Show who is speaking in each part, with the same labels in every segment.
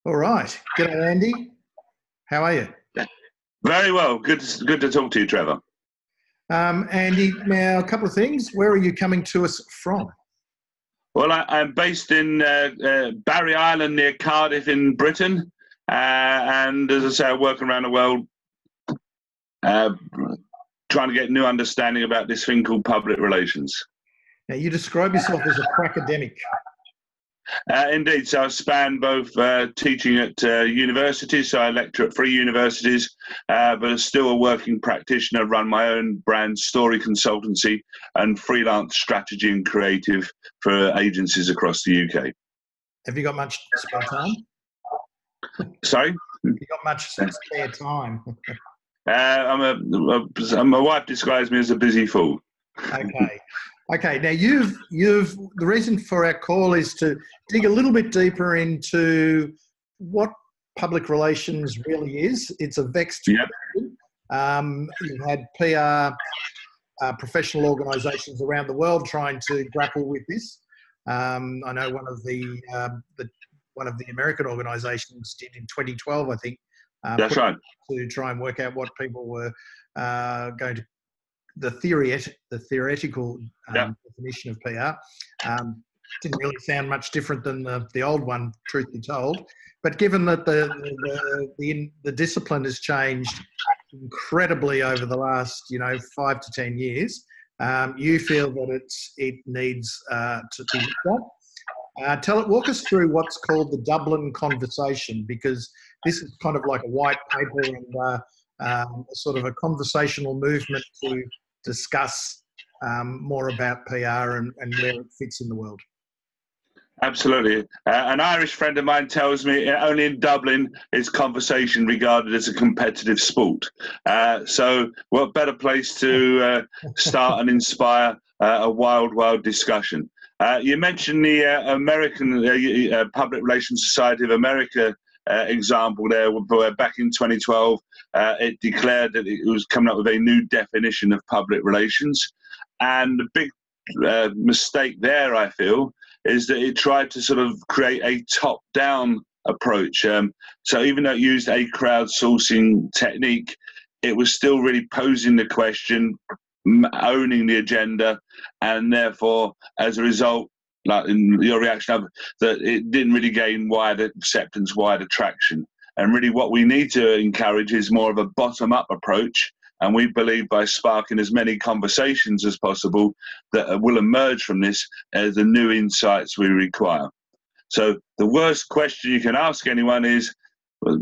Speaker 1: All right. G'day, Andy. How are you?
Speaker 2: Very well. Good to talk to you, Trevor.
Speaker 1: Andy, now a couple of things. Where are you coming to us from?
Speaker 2: Well, I'm based in Barry Island near Cardiff in Britain. And as I say, I work around the world trying to get new understanding about this thing called public relations.
Speaker 1: Now, you describe yourself as a academic.
Speaker 2: Indeed, so I span both teaching at universities, so I lecture at 3 universities, but I'm still a working practitioner, run my own brand story consultancy and freelance strategy and creative for agencies across the UK.
Speaker 1: Have you got much spare time?
Speaker 2: Sorry?
Speaker 1: Have you got much spare time?
Speaker 2: My wife describes me as a busy fool.
Speaker 1: Okay. Now you've the reason for our call is to dig a little bit deeper into what public relations really is. It's a vexed question. You've had PR professional organisations around the world trying to grapple with this. I know one of the American organisations did in 2012, I think.
Speaker 2: That's right.
Speaker 1: To try and work out what people were going to. The theoretical definition of PR didn't really sound much different than the old one, truth be told. But given that the discipline has changed incredibly over the last 5 to 10 years, you feel that it needs to be looked at. Walk us through what's called the Dublin Conversation, because this is kind of like a white paper and sort of a conversational movement to discuss more about PR and where it fits in the world.
Speaker 2: Absolutely. An Irish friend of mine tells me only in Dublin is conversation regarded as a competitive sport. So what better place to start and inspire a wild discussion. You mentioned the American Public Relations Society of America example there, where back in 2012 it declared that it was coming up with a new definition of public relations. And the big mistake there, I feel, is that it tried to sort of create a top-down approach. So even though it used a crowdsourcing technique, it was still really posing the question, owning the agenda, and therefore, as a result, like in your reaction, that it didn't really gain wide acceptance, wide attraction. And really what we need to encourage is more of a bottom-up approach. And we believe by sparking as many conversations as possible that will emerge from this as the new insights we require. So the worst question you can ask anyone is,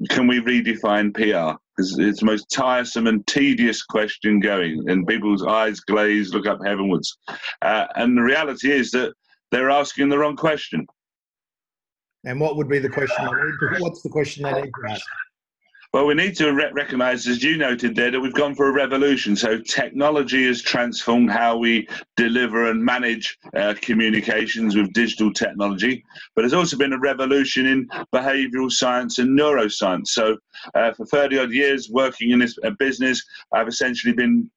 Speaker 2: can we redefine PR? Because it's the most tiresome and tedious question going, and people's eyes glaze, look up heavenwards. And the reality is that they're asking the wrong question.
Speaker 1: And what would be the question? What's the question they need to ask?
Speaker 2: Well, we need to recognise, as you noted there, that we've gone for a revolution. So technology has transformed how we deliver and manage communications with digital technology. But there's also been a revolution in behavioural science and neuroscience. So for 30-odd years working in this business, I've essentially been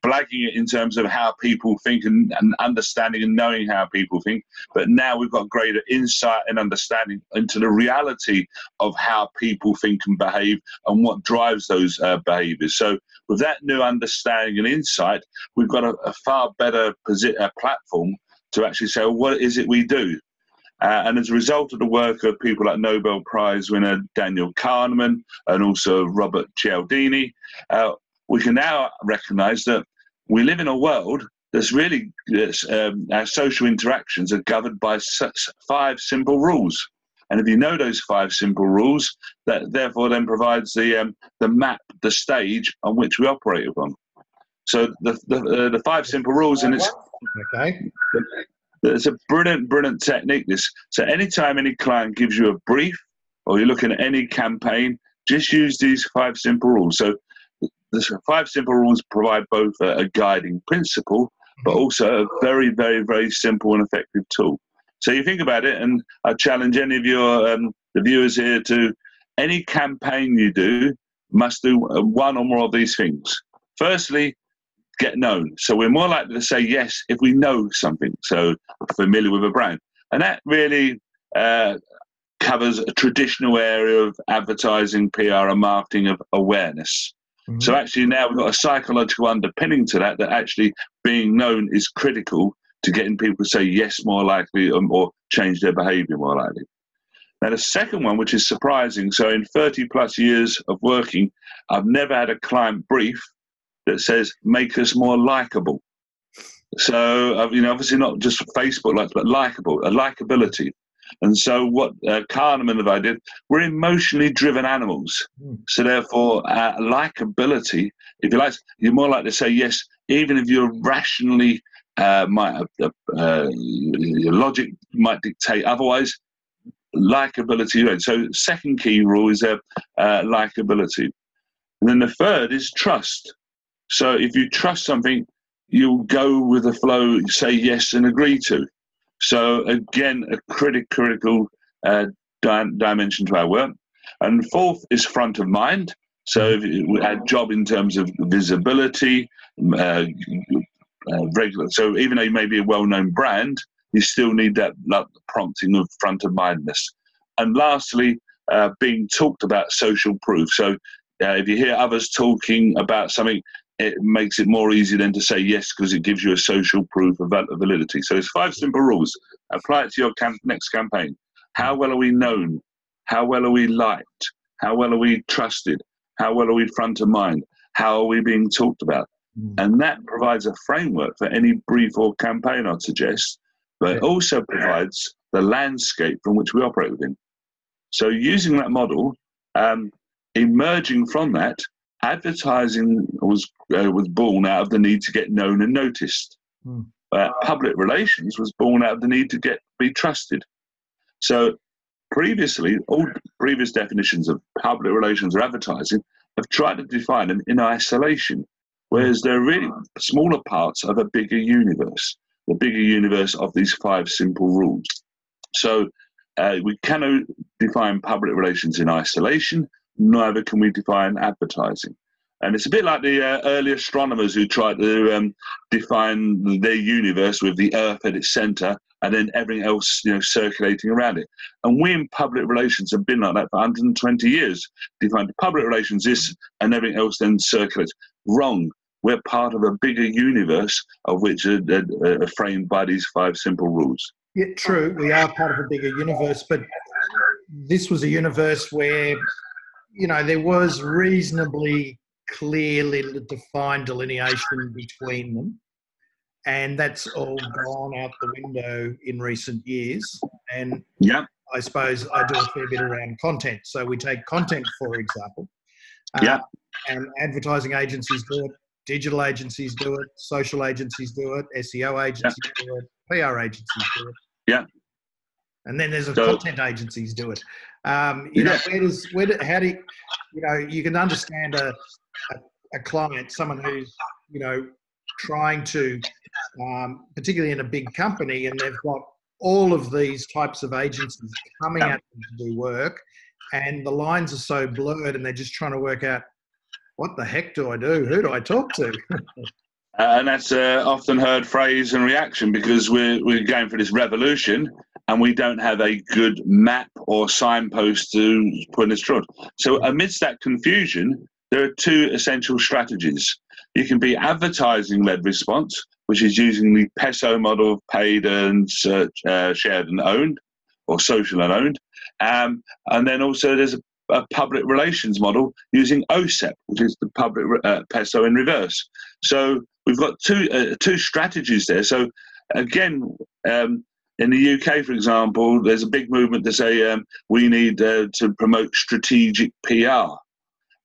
Speaker 2: blagging it in terms of how people think and understanding and knowing how people think. But now we've got greater insight and understanding into the reality of how people think and behave and what drives those behaviours. So with that new understanding and insight, we've got a far better platform to actually say, well, what is it we do? And as a result of the work of people like Nobel Prize winner Daniel Kahneman and also Robert Cialdini, we can now recognise that we live in a world that's really, our social interactions are governed by 5 simple rules. And if you know those 5 simple rules, that therefore then provides the map, the stage on which we operate upon. So the 5 simple rules, and it's a brilliant technique. So anytime any client gives you a brief or you're looking at any campaign, just use these 5 simple rules. So the 5 simple rules provide both a guiding principle, but also a very, very, very simple and effective tool. So you think about it, and I challenge any of your the viewers here to, any campaign you do must do one or more of these things. Firstly, get known. So we're more likely to say yes if we know something, so familiar with a brand. And that really covers a traditional area of advertising, PR, and marketing of awareness.
Speaker 1: Mm-hmm.
Speaker 2: So actually now we've got a psychological underpinning to that actually being known is critical to getting people to say yes more likely or change their behaviour more likely. Now, the second one, which is surprising, so in 30 plus years of working, I've never had a client brief that says, make us more likable. So, obviously not just Facebook likes, but likable, a likability. And so what Kahneman and I did, we're emotionally driven animals. So therefore, likability, if you like, you're more likely to say yes, even if you're rationally, your logic might dictate otherwise. Likability. Right? So second key rule is likability. And then the third is trust. So if you trust something, you'll go with the flow, say yes and agree to. So again, a critical dimension to our work. And fourth is front of mind. So our job in terms of visibility, regular. So even though you may be a well-known brand, you still need that prompting of front of mindness. And lastly, being talked about social proof. So if you hear others talking about something, it makes it more easy then to say yes because it gives you a social proof of validity. So there's 5 simple rules. Apply it to your next campaign. How well are we known? How well are we liked? How well are we trusted? How well are we front of mind? How are we being talked about? And that provides a framework for any brief or campaign, I'd suggest, but it also provides the landscape from which we operate within. So using that model, emerging from that, advertising was born out of the need to get known and noticed. Public relations was born out of the need to be trusted. So previously, all previous definitions of public relations or advertising have tried to define them in isolation, whereas they're really smaller parts of a bigger universe, the bigger universe of these 5 simple rules. So we cannot define public relations in isolation, neither can we define advertising. And it's a bit like the early astronomers who tried to define their universe with the Earth at its centre and then everything else, circulating around it. And we in public relations have been like that for 120 years. Defined public relations this and everything else then circulates. Wrong. We're part of a bigger universe of which are framed by these 5 simple rules.
Speaker 1: Yeah, true. We are part of a bigger universe, but this was a universe where, there was reasonably clearly defined delineation between them. And that's all gone out the window in recent years. And I suppose I do a fair bit around content. So we take content, for example, and advertising agencies do it, digital agencies do it, social agencies do it, SEO agencies do it, PR agencies do it.
Speaker 2: Yeah.
Speaker 1: And then there's content agencies do it. How do you can understand a client, someone who's, trying to, particularly in a big company, and they've got all of these types of agencies coming at them to do work, and the lines are so blurred, and they're just trying to work out, what the heck do I do? Who do I talk to?
Speaker 2: And that's often heard phrase and reaction because we're going for this revolution and we don't have a good map or signpost to put us through. So amidst that confusion, there are 2 essential strategies. You can be advertising-led response, which is using the PESO model of paid, earned, shared and owned, or social and owned. And then also there's a public relations model using OSEP, which is the public PESO in reverse. So we've got two strategies there. So again, in the UK, for example, there's a big movement to say we need to promote strategic PR.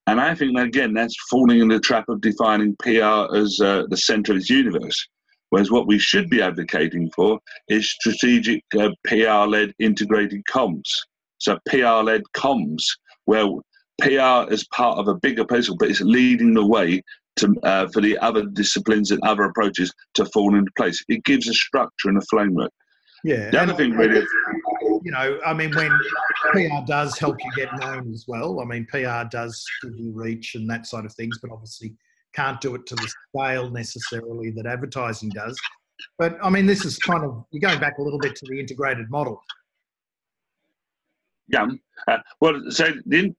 Speaker 2: And I think, again, that's falling in the trap of defining PR as the centre of its universe. Whereas what we should be advocating for is strategic PR-led integrated comms. So PR-led comms, where PR is part of a bigger puzzle, but it's leading the way to for the other disciplines and other approaches to fall into place. It gives a structure and a framework.
Speaker 1: Yeah.
Speaker 2: The other thing really,
Speaker 1: when PR does help you get known as well. PR does give you reach and that side of things, but obviously can't do it to the scale necessarily that advertising does. But this is kind of, you're going back a little bit to the integrated model.
Speaker 2: Yeah. Well, so the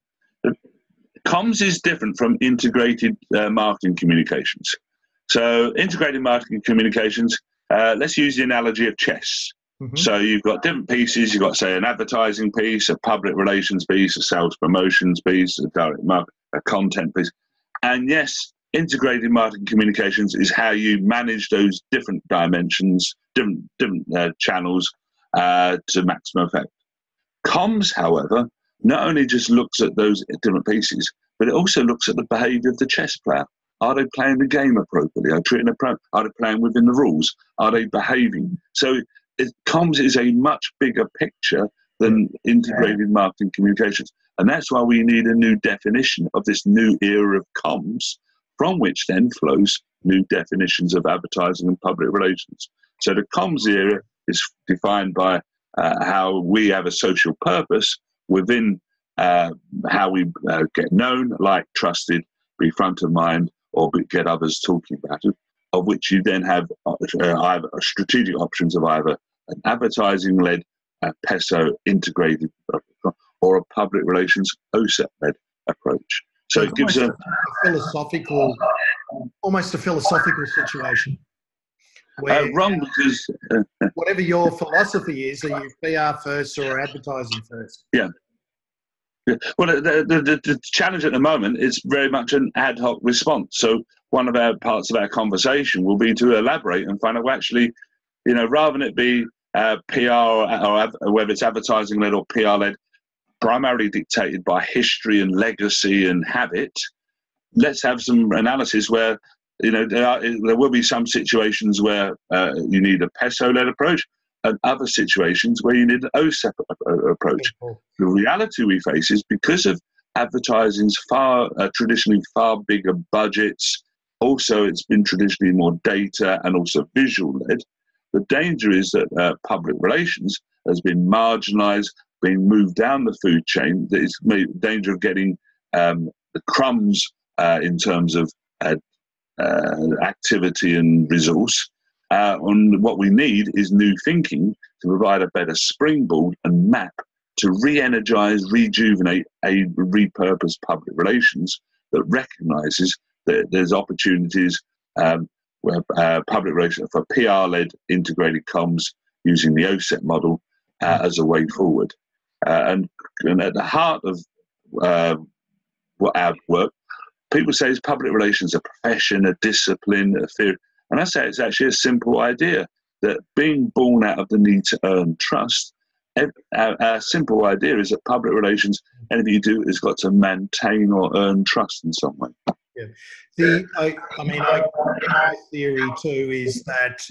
Speaker 2: comms is different from integrated marketing communications. So integrated marketing communications, let's use the analogy of chess.
Speaker 1: Mm-hmm.
Speaker 2: So you've got different pieces. You've got, say, an advertising piece, a public relations piece, a sales promotions piece, a direct market, a content piece. And yes, integrated marketing communications is how you manage those different dimensions, different channels to maximum effect. Comms, however, not only just looks at those different pieces, but it also looks at the behaviour of the chess player. Are they playing the game appropriately? Are they playing within the rules? Are they behaving? So comms is a much bigger picture than integrated marketing communications. And that's why we need a new definition of this new era of comms, from which then flows new definitions of advertising and public relations. So the comms era is defined by how we have a social purpose within how we get known, liked, trusted, be front of mind, or get others talking about it, of which you then have either strategic options of either an advertising-led PESO integrated or a public relations OSEP-led approach. So it gives
Speaker 1: a philosophical, almost a philosophical situation. Where,
Speaker 2: wrong, because
Speaker 1: whatever your philosophy is, are you PR first or advertising first?
Speaker 2: Yeah. Well, the challenge at the moment is very much an ad hoc response. So one of our parts of our conversation will be to elaborate and find out, well, actually, rather than it be PR or whether it's advertising led or PR led, primarily dictated by history and legacy and habit, let's have some analysis where there will be some situations where you need a PESO-led approach, and other situations where you need an OSEP approach. The reality we face is because of advertising's traditionally far bigger budgets, also it's been traditionally more data and also visual-led. The danger is that public relations has been marginalised, being moved down the food chain. There is danger of getting the crumbs in terms of activity and resource. And what we need is new thinking to provide a better springboard and map to re-energise, rejuvenate a repurposed public relations that recognises that there's opportunities where public relations for PR-led integrated comms using the OSEP model as a way forward. And at the heart of what our work, people say is public relations a profession, a discipline, a theory. And I say it's actually a simple idea that being born out of the need to earn trust, our simple idea is that public relations, anything you do has got to maintain or earn trust in some way.
Speaker 1: Yeah. My theory too is that,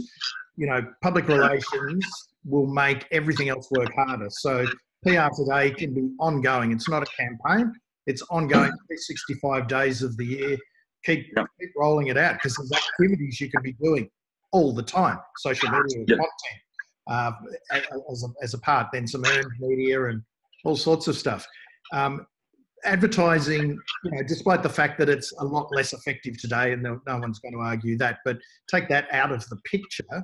Speaker 1: public relations will make everything else work harder. So PR today can be ongoing. It's not a campaign. It's ongoing 365 days of the year. Keep rolling it out because there's activities you can be doing all the time. Social media content as a part, then some earned media and all sorts of stuff. Advertising, despite the fact that it's a lot less effective today, and no one's going to argue that, but take that out of the picture,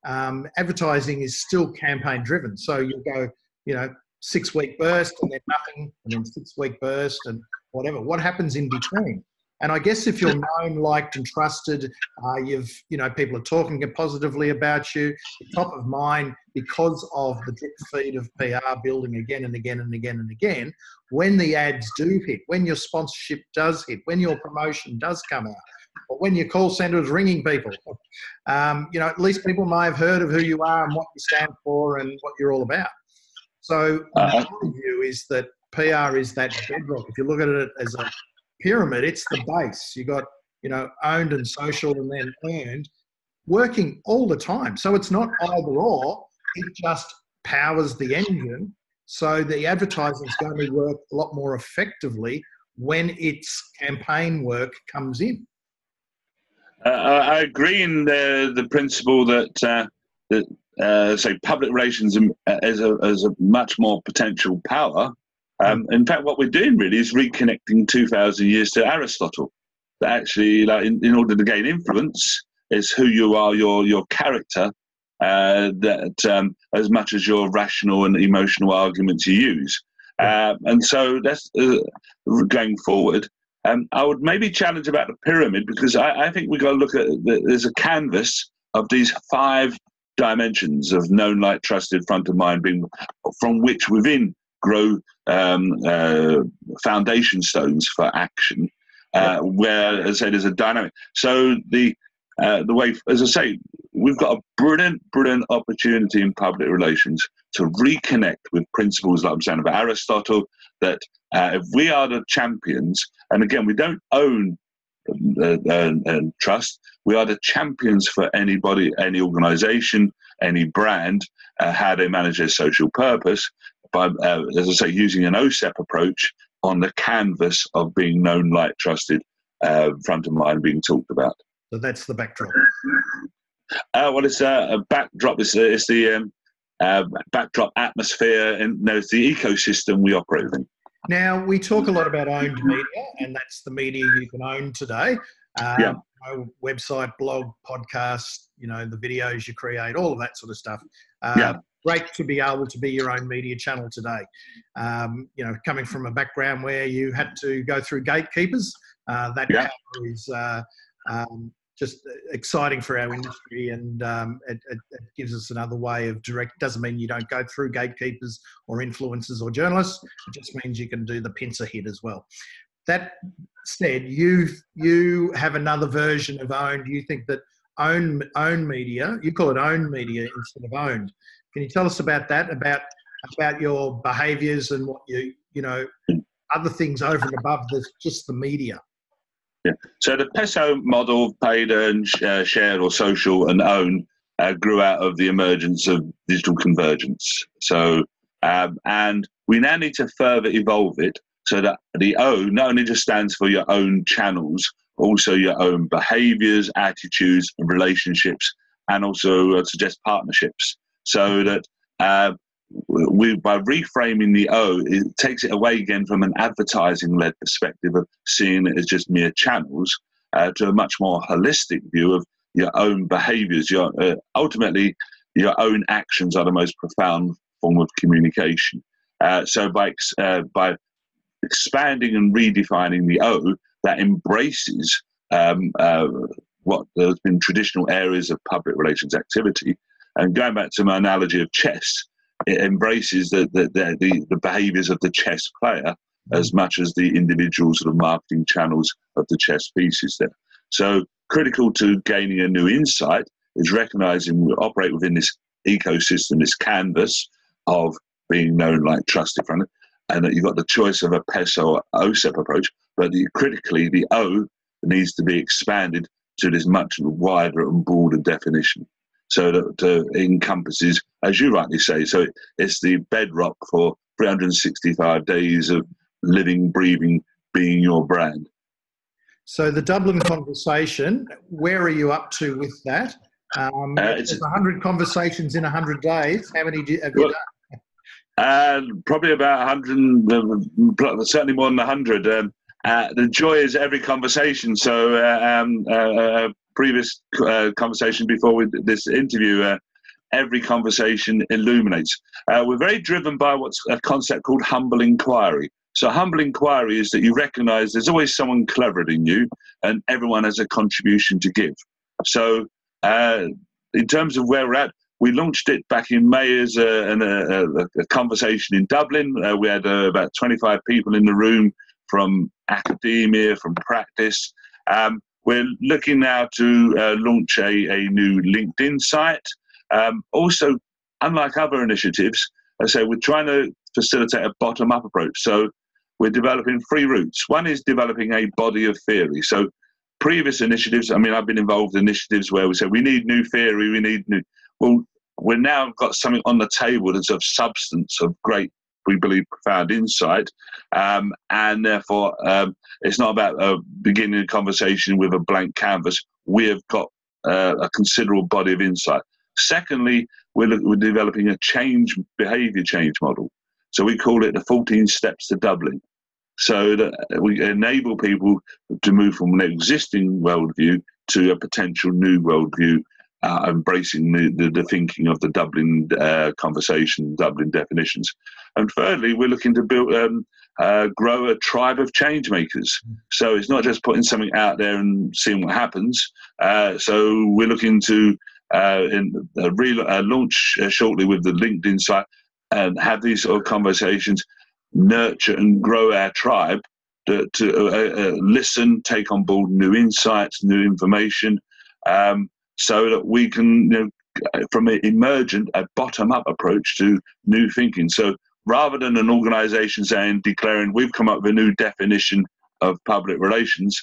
Speaker 1: advertising is still campaign driven. So you'll go, 6-week burst and then nothing, and then 6-week burst and whatever. What happens in between? And I guess if you're known, liked and trusted, people are talking positively about you, you're top of mind because of the drip feed of PR building again and again and again and again. When the ads do hit, when your sponsorship does hit, when your promotion does come out, or when your call centre is ringing people, at least people may have heard of who you are and what you stand for and what you're all about. So my view is that PR is that bedrock. If you look at it as a pyramid, it's the base. You got, owned and social and then earned, working all the time. So it's not either or, it just powers the engine. So the advertising is going to work a lot more effectively when its campaign work comes in.
Speaker 2: I agree in the principle that say public relations as a much more potential power. In fact, what we're doing really is reconnecting 2,000 years to Aristotle. That actually, in order to gain influence, is who you are, your character, that as much as your rational and emotional arguments you use. And so that's going forward. I would maybe challenge about the pyramid, because I think we've got to look at there's a canvas of these 5 dimensions of known, like, trusted, front of mind, being from which within grow foundation stones for action, where, as I say, there's a dynamic. So the way, as I say, we've got a brilliant opportunity in public relations to reconnect with principles, like I'm saying about Aristotle, that if we are the champions, and again, we don't own trust, we are the champions for anybody, any organization, any brand, how they manage their social purpose, by, as I say, using an OSEP approach on the canvas of being known, like, trusted, front of mind, being talked about.
Speaker 1: So that's the backdrop.
Speaker 2: Well, it's a backdrop. It's the backdrop atmosphere, and there's the ecosystem we operate in.
Speaker 1: Now, we talk a lot about owned media, and that's the media you can own today. Website, blog, podcast, the videos you create, all of that sort of stuff. Great to be able to be your own media channel today. Coming from a background where you had to go through gatekeepers, that is just exciting for our industry, and it gives us another way of direct. Doesn't mean you don't go through gatekeepers or influencers or journalists. It just means you can do the pincer hit as well. That said, you have another version of owned. You think that own media, you call it owned media instead of owned. Can you tell us about that? About your behaviours and what other things over and above just the media?
Speaker 2: Yeah. So the PESO model, paid, earned, shared, or social, and own, grew out of the emergence of digital convergence. So, and we now need to further evolve it so that the O not only just stands for your own channels, also your own behaviours, attitudes, and relationships, and also suggest partnerships. So that by reframing the O, it takes it away again from an advertising-led perspective of seeing it as just mere channels, to a much more holistic view of your own behaviours. Ultimately, your own actions are the most profound form of communication. So by expanding and redefining the O, that embraces what there's been traditional areas of public relations activity. And going back to my analogy of chess, it embraces the behaviours of the chess player as much as the individual sort of marketing channels of the chess pieces there. So critical to gaining a new insight is recognising we operate within this ecosystem, this canvas of being known, like, trusted, and that you've got the choice of a PESO or OSEP approach, but critically the O needs to be expanded to this much wider and broader definition. So that encompasses, as you rightly say, so it's the bedrock for 365 days of living, breathing, being your brand.
Speaker 1: So the Dublin Conversation, where are you up to with that? It's 100 conversations in 100 days. How many have you done?
Speaker 2: Probably about 100, certainly more than 100. The joy is every conversation. So previous conversation before this interview, every conversation illuminates. We're very driven by what's a concept called humble inquiry. So humble inquiry is that you recognise there's always someone cleverer than you, and everyone has a contribution to give. So in terms of where we're at, we launched it back in May as a conversation in Dublin. We had about 25 people in the room from academia, from practice. We're looking now to launch a new LinkedIn site. Also, unlike other initiatives, I say we're trying to facilitate a bottom-up approach. So we're developing 3 routes. One is developing a body of theory. So previous initiatives, I mean, I've been involved in initiatives where we say we need new theory, we need new. Well, we've now got something on the table that's of substance, of great, we believe, profound insight. And therefore, it's not about beginning a conversation with a blank canvas. We have got a considerable body of insight. Secondly, we're developing a behaviour change model. So we call it the 14 steps to Dublin. So that we enable people to move from an existing worldview to a potential new worldview embracing the thinking of the Dublin conversation, Dublin definitions. And thirdly, we're looking to build, grow a tribe of change makers. So it's not just putting something out there and seeing what happens. So we're looking to launch shortly with the LinkedIn site and have these sort of conversations, nurture and grow our tribe to listen, take on board new insights, new information, so that we can, from an emergent, a bottom-up approach to new thinking. So rather than an organisation declaring we've come up with a new definition of public relations,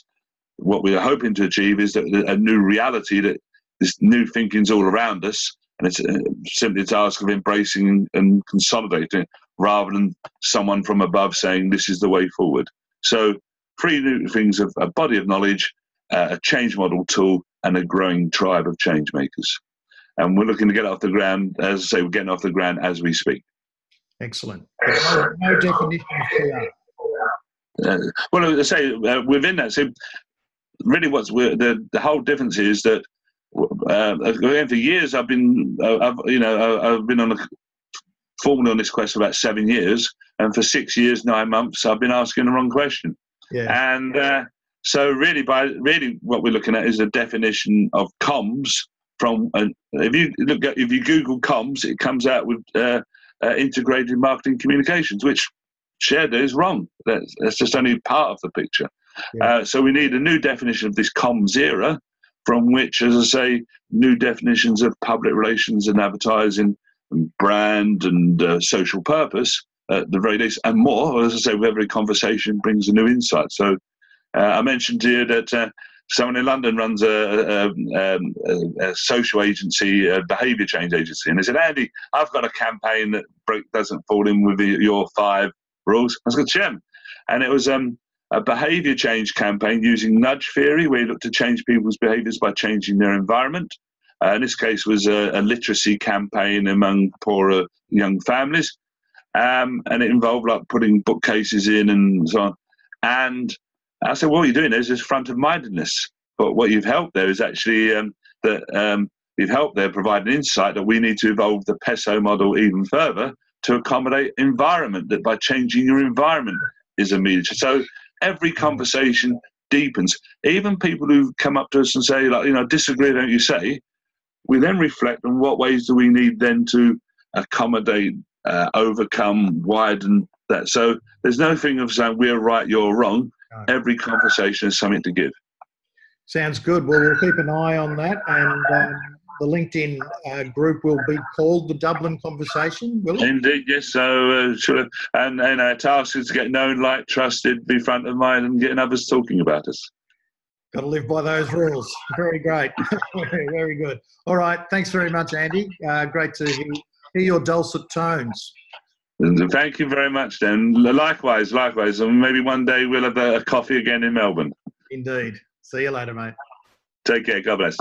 Speaker 2: what we are hoping to achieve is that a new reality, that this new thinking's all around us, and it's simply a task of embracing and consolidating, rather than someone from above saying this is the way forward. So 3 new things: of a body of knowledge, a change model tool, and a growing tribe of change makers. And we're looking to get off the ground. As I say, we're getting off the ground as we speak.
Speaker 1: Excellent. No definition of PR.
Speaker 2: Well, as I say, within that, so really the whole difference is that for years I've been formally on this quest for about 7 years, and for 6 years, 9 months, I've been asking the wrong question.
Speaker 1: Yeah.
Speaker 2: And so really what we're looking at is a definition of comms from, if you Google comms, it comes out with integrated marketing communications, which shared is wrong. That's just only part of the picture. Yeah. So we need a new definition of this comms era, from which, as I say, new definitions of public relations and advertising and brand and social purpose, at the very least, and more. As I say, with every conversation brings a new insight. So I mentioned to you that someone in London runs a social agency, a behaviour change agency, and they said, Andy, I've got a campaign that doesn't fall in with your 5 rules. I was going to share them. And it was a behaviour change campaign using nudge theory, where you look to change people's behaviours by changing their environment. In this case was a literacy campaign among poorer young families. And it involved like putting bookcases in and so on. And I said, what you're doing is front of mindedness. But what you've helped there is actually you've helped there provide an insight that we need to evolve the PESO model even further to accommodate environment, that by changing your environment is immediate. So every conversation deepens. Even people who come up to us and say, like, disagree with what you say, we then reflect on what ways do we need then to accommodate, overcome, widen that. So there's no thing of saying we're right, you're wrong. Every conversation is something to give.
Speaker 1: Sounds good. Well, we'll keep an eye on that, and the LinkedIn group will be called the Dublin Conversation, will it?
Speaker 2: Indeed, yes. So, and our task is to get known, liked, trusted, be front of mind, and getting others talking about us.
Speaker 1: Got to live by those rules. Very great. Very good. All right. Thanks very much, Andy. Great to hear your dulcet tones.
Speaker 2: Thank you very much, Dan. Likewise. And maybe one day we'll have a coffee again in Melbourne.
Speaker 1: Indeed. See you later, mate.
Speaker 2: Take care. God bless.